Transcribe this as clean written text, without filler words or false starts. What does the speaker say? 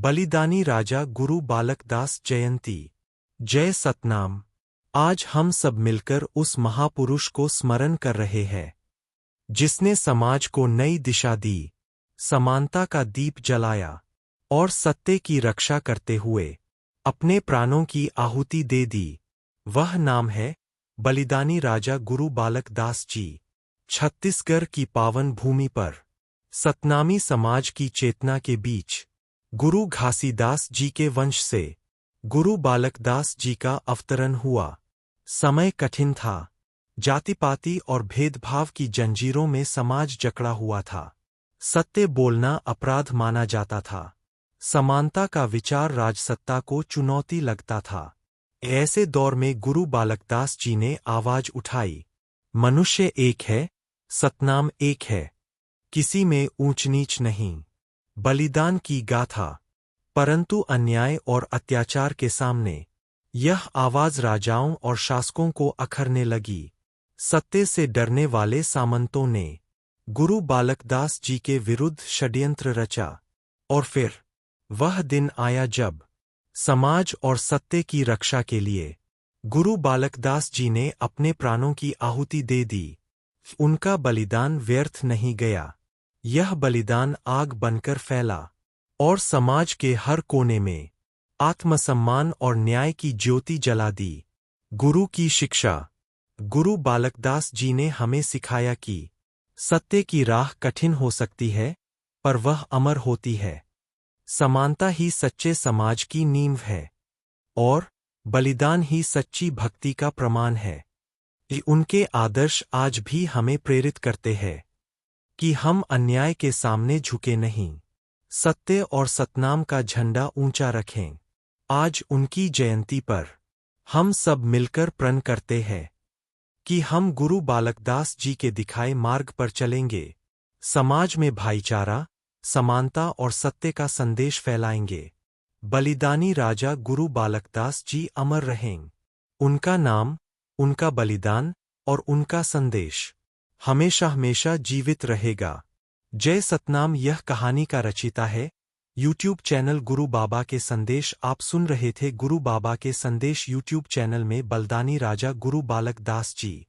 बलिदानी राजा गुरु बालक दास जयंती। जय सतनाम। आज हम सब मिलकर उस महापुरुष को स्मरण कर रहे हैं जिसने समाज को नई दिशा दी, समानता का दीप जलाया और सत्य की रक्षा करते हुए अपने प्राणों की आहुति दे दी। वह नाम है बलिदानी राजा गुरु बालक दास जी। छत्तीसगढ़ की पावन भूमि पर सतनामी समाज की चेतना के बीच गुरु घासीदास जी के वंश से गुरु बालक दास जी का अवतरण हुआ। समय कठिन था, जातिपाति और भेदभाव की जंजीरों में समाज जकड़ा हुआ था। सत्य बोलना अपराध माना जाता था, समानता का विचार राजसत्ता को चुनौती लगता था। ऐसे दौर में गुरु बालकदास जी ने आवाज उठाई, मनुष्य एक है, सतनाम एक है, किसी में ऊंच नीच नहीं। बलिदान की गाथा। परंतु अन्याय और अत्याचार के सामने यह आवाज राजाओं और शासकों को अखरने लगी। सत्य से डरने वाले सामंतों ने गुरु बालकदास जी के विरुद्ध षड्यंत्र रचा। और फिर वह दिन आया जब समाज और सत्य की रक्षा के लिए गुरु बालकदास जी ने अपने प्राणों की आहुति दे दी। उनका बलिदान व्यर्थ नहीं गया। यह बलिदान आग बनकर फैला और समाज के हर कोने में आत्मसम्मान और न्याय की ज्योति जला दी। गुरु की शिक्षा। गुरु बालकदास जी ने हमें सिखाया कि सत्य की राह कठिन हो सकती है, पर वह अमर होती है। समानता ही सच्चे समाज की नींव है और बलिदान ही सच्ची भक्ति का प्रमाण है। उनके आदर्श आज भी हमें प्रेरित करते हैं कि हम अन्याय के सामने झुके नहीं, सत्य और सतनाम का झंडा ऊंचा रखें। आज उनकी जयंती पर हम सब मिलकर प्रण करते हैं कि हम गुरु बालकदास जी के दिखाए मार्ग पर चलेंगे, समाज में भाईचारा, समानता और सत्य का संदेश फैलाएंगे। बलिदानी राजा गुरु बालकदास जी अमर रहें। उनका नाम, उनका बलिदान और उनका संदेश हमेशा हमेशा जीवित रहेगा। जय सतनाम। यह कहानी का रचिता है यूट्यूब चैनल गुरु बाबा के संदेश। आप सुन रहे थे गुरु बाबा के संदेश यूट्यूब चैनल में बलिदानी राजा गुरु बालक दास जी।